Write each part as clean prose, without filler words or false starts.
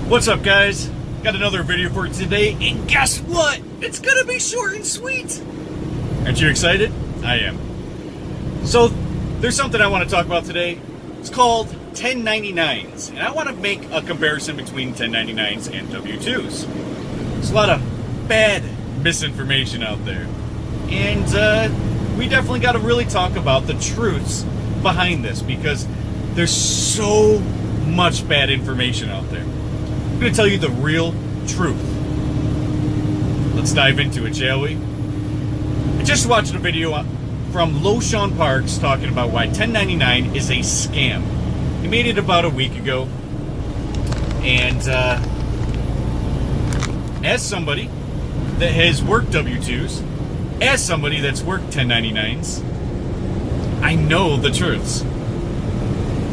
What's up, guys? Got another video for you today, and guess what? It's gonna be short and sweet. Aren't you excited? I am. So, there's something I want to talk about today. It's called 1099s, and I want to make a comparison between 1099s and W2s. There's a lot of bad misinformation out there, and we definitely got to really talk about the truths behind this, because there's so much bad information out there. I'm going to tell you the real truth. Let's dive into it, shall we? I just watched a video from LoSean Parks talking about why 1099 is a scam. He made it about a week ago, and as somebody that has worked W2s, as somebody that's worked 1099s, I know the truths.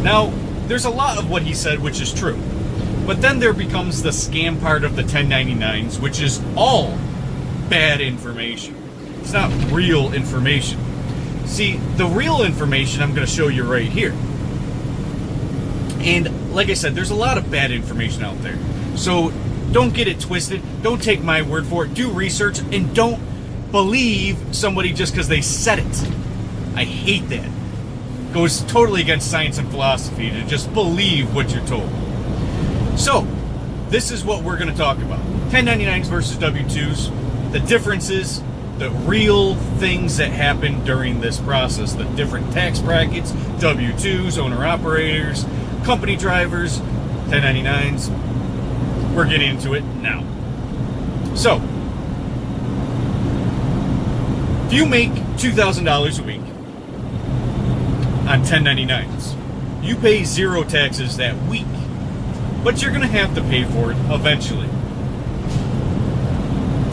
Now, there's a lot of what he said which is true. But then there becomes the scam part of the 1099s, which is all bad information. It's not real information. See, the real information I'm going to show you right here. And like I said, there's a lot of bad information out there. So don't get it twisted. Don't take my word for it. Do research, and don't believe somebody just because they said it. I hate that. It goes totally against science and philosophy to just believe what you're told. So, this is what we're going to talk about. 1099s versus W2s, the differences, the real things that happen during this process, the different tax brackets, W2s, owner-operators, company drivers, 1099s. We're getting into it now. So, if you make $2,000 a week on 1099s, you pay zero taxes that week. But you're going to have to pay for it eventually.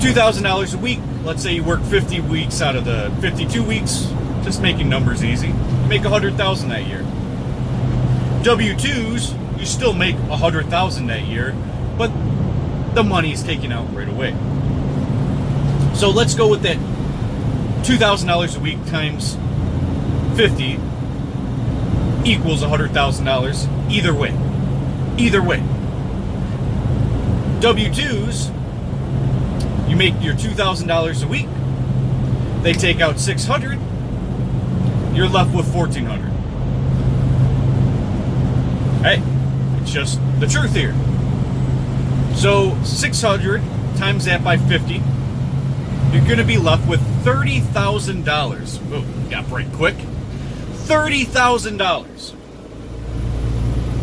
$2,000 a week, let's say you work 50 weeks out of the 52 weeks, just making numbers easy, you make $100,000 that year. W2s, you still make $100,000 that year, but the money is taken out right away. So let's go with that $2,000 a week times 50 equals $100,000 either way. Either way. W2s, you make your $2,000 a week. They take out $600. You're left with $1,400. Hey, it's just the truth here. So 600 times that by 50, you're going to be left with $30,000. Oh, got break quick. $30,000.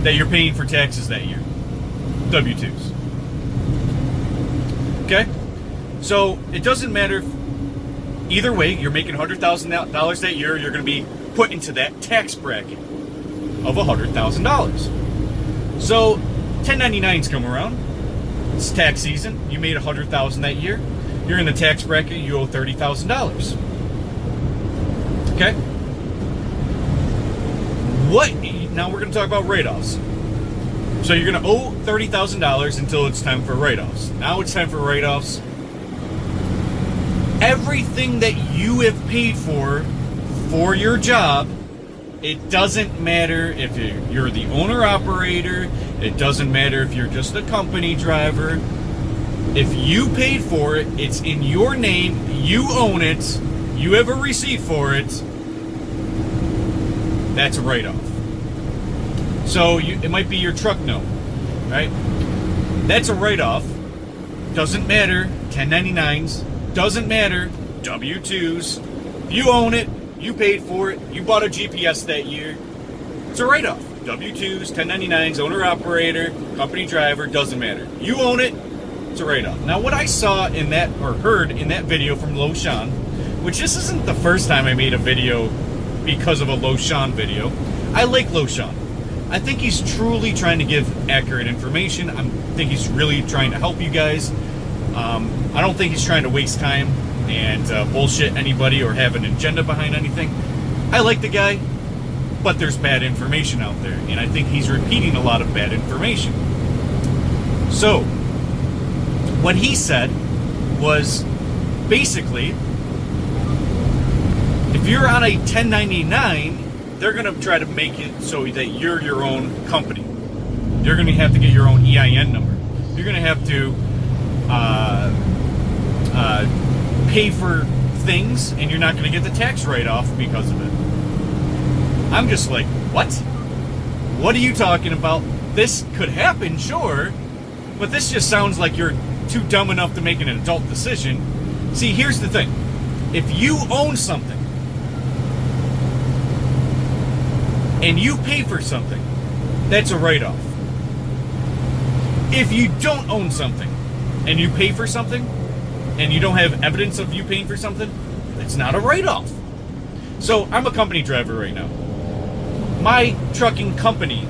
That you're paying for taxes that year. W2s. Okay? So, it doesn't matter if either way, you're making $100,000 that year, you're going to be put into that tax bracket of $100,000. So, 1099s come around. It's tax season. You made $100,000 that year. You're in the tax bracket, you owe $30,000. Okay? Now we're going to talk about write-offs. So you're going to owe $30,000 until it's time for write-offs. Now it's time for write-offs. Everything that you have paid for your job, it doesn't matter if you're the owner-operator, it doesn't matter if you're just a company driver. If you paid for it, it's in your name, you own it, you have a receipt for it, that's a write-off. So it might be your truck note, right? That's a write-off. Doesn't matter. 1099s. Doesn't matter. W2s. You own it. You paid for it. You bought a GPS that year. It's a write-off. W2s, 1099s, owner-operator, company driver, doesn't matter. You own it. It's a write-off. Now, what I saw in that, or heard in that video from LoSean, which this isn't the first time I made a video because of a LoSean video. I like LoSean. I think he's truly trying to give accurate information. I think he's really trying to help you guys. I don't think he's trying to waste time and bullshit anybody or have an agenda behind anything. I like the guy, but there's bad information out there, and I think he's repeating a lot of bad information. So, what he said was basically, if you're on a 1099, they're going to try to make it so that you're your own company. You're going to have to get your own EIN number. You're going to have to pay for things, and you're not going to get the tax write-off because of it. I'm just like, what? What are you talking about? This could happen, sure, but this just sounds like you're too dumb enough to make an adult decision. See, here's the thing. If you own something and you pay for something, that's a write-off. If you don't own something and you pay for something and you don't have evidence of you paying for something, it's not a write-off. So I'm a company driver right now. My trucking company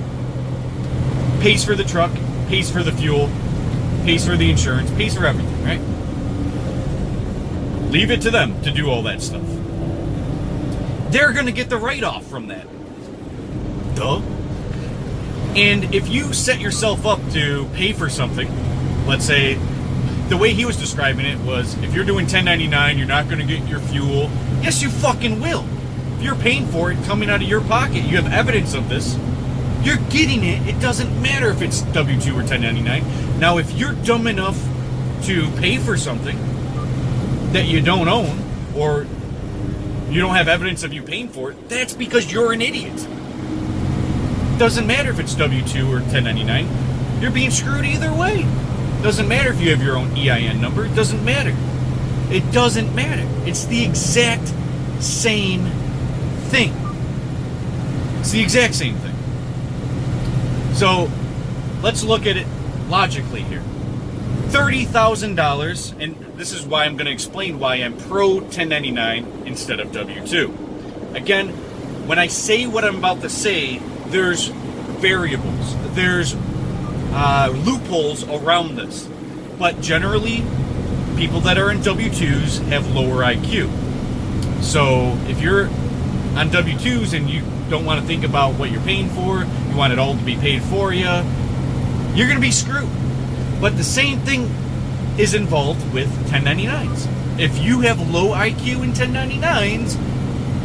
pays for the truck, pays for the fuel, pays for the insurance, pays for everything, right? Leave it to them to do all that stuff. They're going to get the write-off from that. Duh. And if you set yourself up to pay for something, let's say, the way he was describing it was, if you're doing 1099, you're not going to get your fuel. Yes, you fucking will. If you're paying for it coming out of your pocket, you have evidence of this, you're getting it. It doesn't matter if it's W2 or 1099. Now, if you're dumb enough to pay for something that you don't own, or you don't have evidence of you paying for it, that's because you're an idiot. Doesn't matter if it's W2 or 1099. You're being screwed either way. Doesn't matter if you have your own EIN number. It doesn't matter. It doesn't matter. It's the exact same thing. It's the exact same thing. So let's look at it logically here. $30,000, and this is why I'm going to explain why I'm pro 1099 instead of W2. Again, when I say what I'm about to say, there's variables, there's loopholes around this. But generally, people that are in W2s have lower IQ. So if you're on W2s and you don't want to think about what you're paying for, you want it all to be paid for you, you're going to be screwed. But the same thing is involved with 1099s. If you have low IQ in 1099s,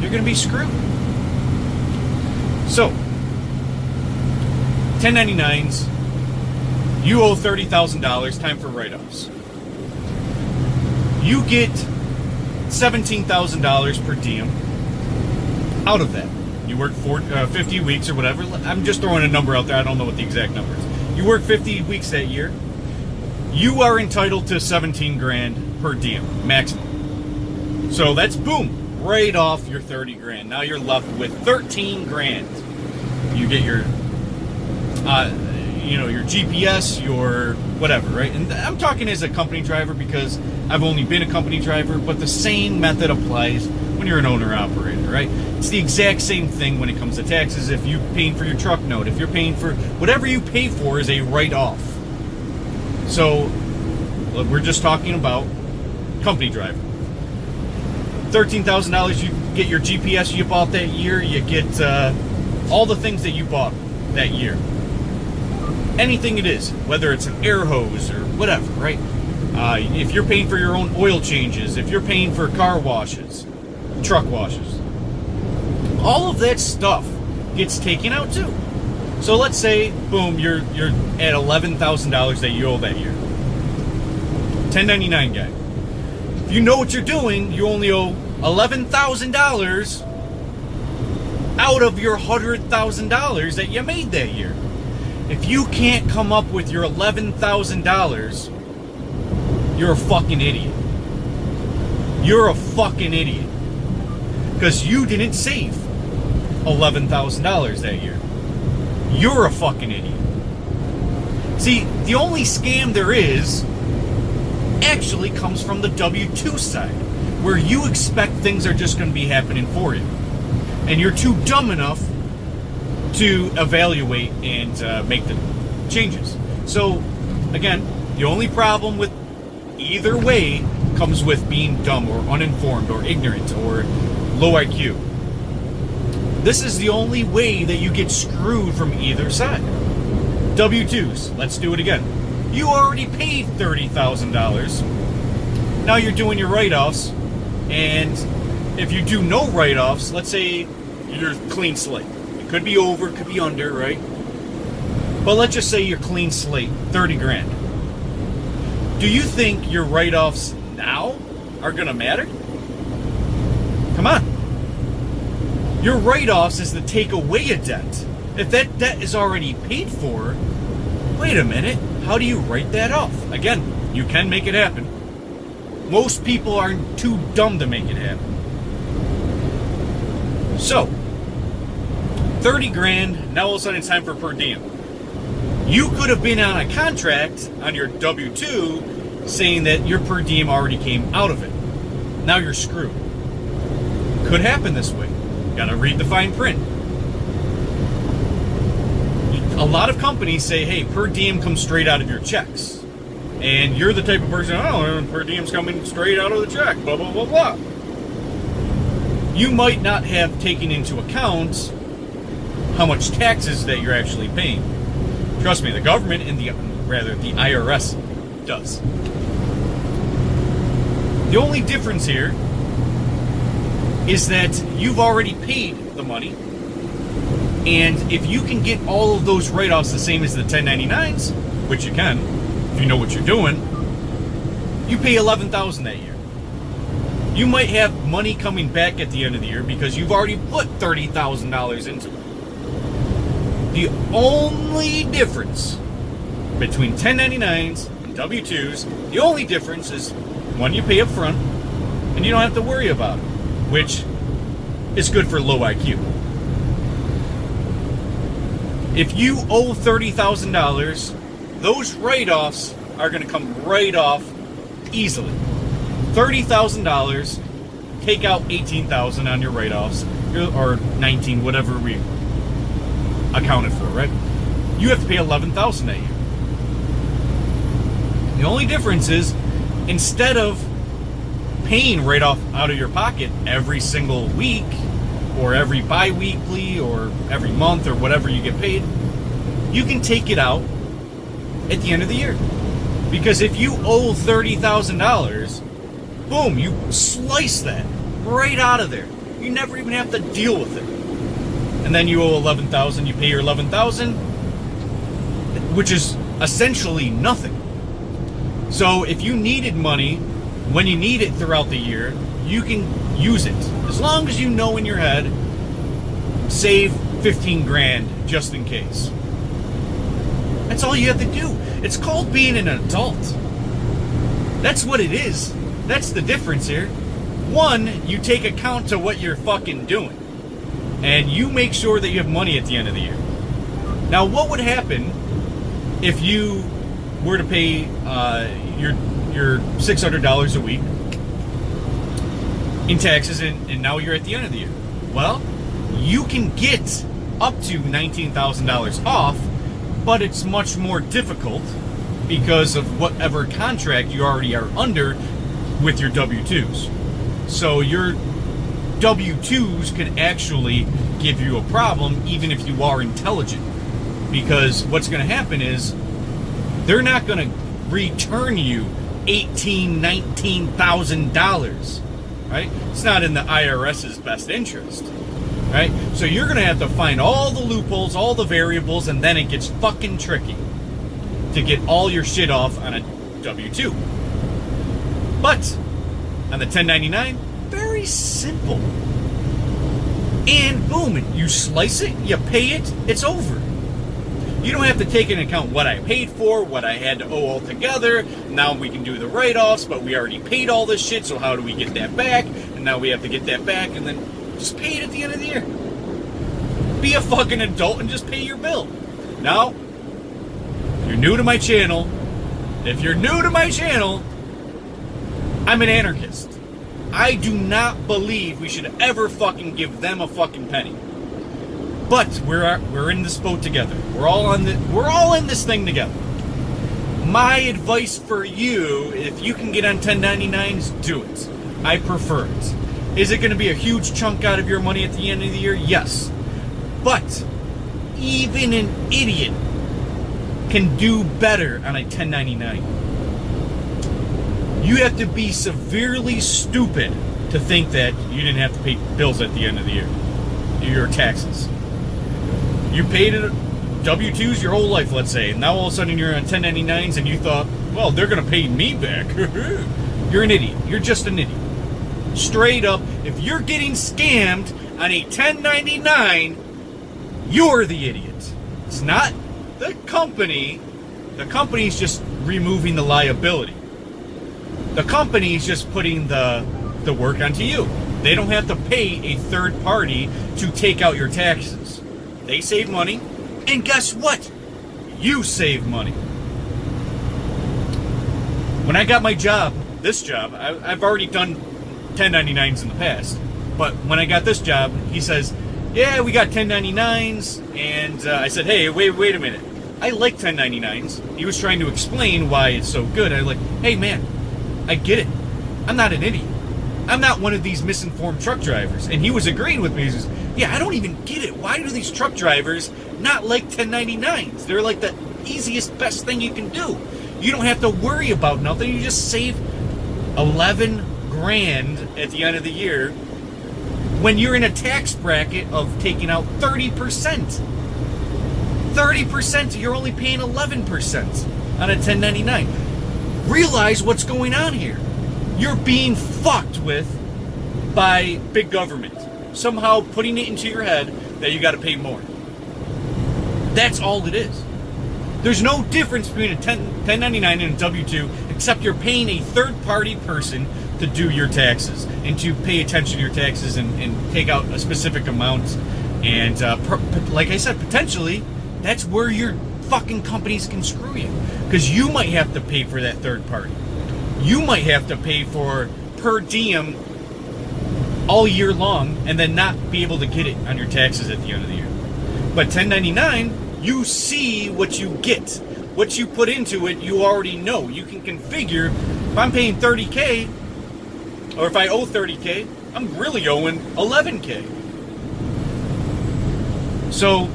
you're going to be screwed. So, 1099s, you owe $30,000, time for write-offs. You get $17,000 per diem out of that. You work 50 weeks or whatever. I'm just throwing a number out there. I don't know what the exact number is. You work 50 weeks that year. You are entitled to 17 grand per diem, maximum. So that's boom, right off your 30 grand. Now you're left with 13 grand. You get your, your GPS, your whatever, right? And I'm talking as a company driver because I've only been a company driver, but the same method applies when you're an owner-operator, right? It's the exact same thing when it comes to taxes. If you're paying for your truck note, if you're paying for whatever you pay for is a write-off. So we're just talking about company driver. $13,000, you get your GPS you bought that year, you get all the things that you bought that year. Anything it is, whether it's an air hose or whatever, right? If you're paying for your own oil changes, if you're paying for car washes, truck washes, all of that stuff gets taken out too. So let's say, boom, you're at $11,000 that you owe that year. 1099 guy. If you know what you're doing, you only owe $11,000 out of your $100,000 that you made that year. If you can't come up with your $11,000, you're a fucking idiot. You're a fucking idiot. Because you didn't save $11,000 that year. You're a fucking idiot. See, the only scam there is actually comes from the W2 side, where you expect things are just going to be happening for you. And you're too dumb enough to evaluate and make the changes. So, again, the only problem with either way comes with being dumb or uninformed or ignorant or low IQ. This is the only way that you get screwed from either side. W2s, let's do it again. You already paid $30,000. Now you're doing your write-offs, and if you do no write-offs, let's say you're clean slate. It could be over, it could be under, right? But let's just say you're clean slate, 30 grand. Do you think your write-offs now are going to matter? Come on. Your write-offs is to take away a debt. If that debt is already paid for, wait a minute, how do you write that off? Again, you can make it happen. Most people are too dumb to make it happen. So, 30 grand, now all of a sudden it's time for per diem. You could have been on a contract on your W2 saying that your per diem already came out of it. Now you're screwed. Could happen this way. Gotta read the fine print. A lot of companies say, hey, per diem comes straight out of your checks. And you're the type of person, oh, per diem's coming straight out of the check, blah, blah, blah, blah. You might not have taken into account how much taxes that you're actually paying. Trust me, the government and the IRS does. The only difference here is that you've already paid the money, and if you can get all of those write-offs the same as the 1099s, which you can, if you know what you're doing, you pay $11,000 that year. You might have money coming back at the end of the year because you've already put $30,000 into it. The only difference between 1099s and W2s, the only difference is one, you pay up front and you don't have to worry about it, which is good for low IQ. If you owe $30,000, those write-offs are going to come right off easily. $30,000, take out $18,000 on your write-offs, or $19,000, whatever we accounted for, right? You have to pay $11,000 that year. The only difference is, instead of paying right off out of your pocket every single week, or every bi-weekly, or every month, or whatever you get paid, you can take it out at the end of the year. Because if you owe $30,000, boom, you slice that right out of there. You never even have to deal with it. And then you owe $11,000, you pay your $11,000, which is essentially nothing. So if you needed money when you need it throughout the year, you can use it. As long as you know in your head, save 15 grand just in case. That's all you have to do. It's called being an adult. That's what it is. That's the difference here. One, you take account to what you're fucking doing. And you make sure that you have money at the end of the year. Now, what would happen if you were to pay your $600 a week in taxes and now you're at the end of the year? Well, you can get up to $19,000 off, but it's much more difficult because of whatever contract you already are under with your W2s. So your W2s can actually give you a problem even if you are intelligent, because what's going to happen is they're not going to return you $18,000, $19,000, right? It's not in the IRS's best interest, right? So you're going to have to find all the loopholes, all the variables, and then it gets fucking tricky to get all your shit off on a W2. But on the 1099, very simple. And boom, you slice it, you pay it, it's over. You don't have to take into account what I paid for, what I had to owe altogether. Now we can do the write-offs, but we already paid all this shit, so how do we get that back? And now we have to get that back, and then just pay it at the end of the year. Be a fucking adult and just pay your bill. Now, if you're new to my channel, I'm an anarchist. I do not believe we should ever fucking give them a fucking penny. But we're in this boat together. We're all in this thing together. My advice for you, if you can get on 1099s, do it. I prefer it. Is it going to be a huge chunk out of your money at the end of the year? Yes. But even an idiot can do better on a 1099. You have to be severely stupid to think that you didn't have to pay bills at the end of the year. Your taxes. You paid it W2s your whole life, let's say, and now all of a sudden you're on 1099s and you thought, well, they're going to pay me back. You're an idiot. You're just an idiot. Straight up, if you're getting scammed on a 1099, you're the idiot. It's not the company. The company's just removing the liability. The company's just putting the work onto you. They don't have to pay a third party to take out your taxes. They save money, and guess what? You save money. When I got my job, this job, I've already done 1099s in the past, but when I got this job, he says, yeah, we got 1099s, and I said, hey, wait a minute. I like 1099s. He was trying to explain why it's so good. I was like, hey man, I get it. I'm not an idiot. I'm not one of these misinformed truck drivers. And he was agreeing with me. He says, yeah, I don't even get it. Why do these truck drivers not like 1099s? They're like the easiest, best thing you can do. You don't have to worry about nothing. You just save 11 grand at the end of the year when you're in a tax bracket of taking out 30%. 30%, you're only paying 11% on a 1099. Realize what's going on here. You're being fucked with by big government. Somehow putting it into your head that you got to pay more. That's all it is. There's no difference between a 1099 and a W2 except you're paying a third-party person to do your taxes and to pay attention to your taxes and take out a specific amount. And like I said, potentially, that's where your fucking companies can screw you. Because you might have to pay for that third party. You might have to pay for per diem all year long and then not be able to get it on your taxes at the end of the year. But 1099, you see what you get. What you put into it, you already know. You can configure, if I'm paying 30K, or if I owe 30K, I'm really owing 11K. So,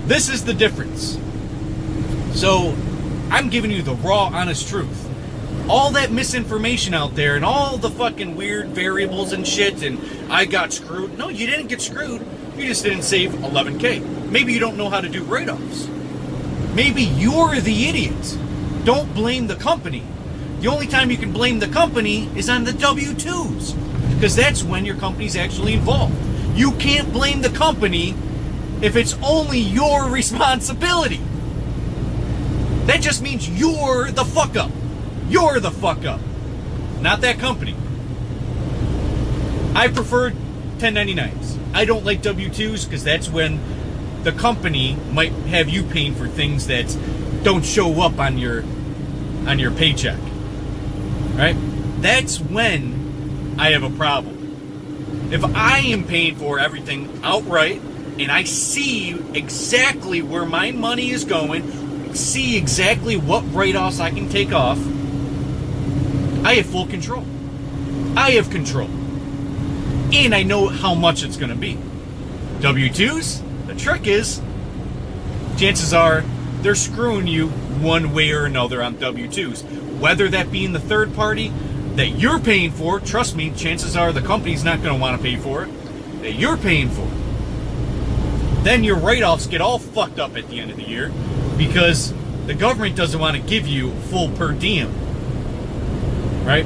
this is the difference. So, I'm giving you the raw, honest truth. All that misinformation out there and all the fucking weird variables and shit and I got screwed. No, you didn't get screwed. You just didn't save 11K. Maybe you don't know how to do write-offs. Maybe you're the idiot. Don't blame the company. The only time you can blame the company is on the W2s, because that's when your company's actually involved. You can't blame the company if it's only your responsibility. That just means you're the fuck up. You're the fuck up, not that company. I prefer 1099s. I don't like W2s because that's when the company might have you paying for things that don't show up on your paycheck. Right? That's when I have a problem. If I am paying for everything outright and I see exactly where my money is going, see exactly what write-offs I can take off, I have full control. I have control. And I know how much it's going to be. W2s, the trick is, chances are they're screwing you one way or another on W2s. Whether that be in the third party that you're paying for, trust me, chances are the company's not going to want to pay for it, that you're paying for. Then your write-offs get all fucked up at the end of the year because the government doesn't want to give you full per diem. Right?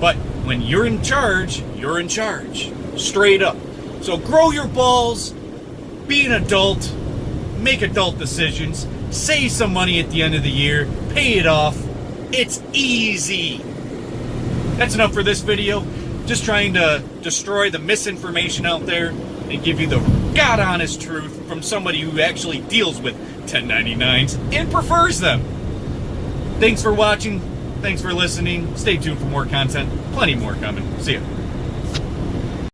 But when you're in charge, you're in charge. Straight up. So grow your balls, be an adult, make adult decisions, save some money at the end of the year, pay it off. It's easy. That's enough for this video. Just trying to destroy the misinformation out there and give you the God-honest truth from somebody who actually deals with 1099s and prefers them. Thanks for watching. Thanks for listening. Stay tuned for more content. Plenty more coming. See ya.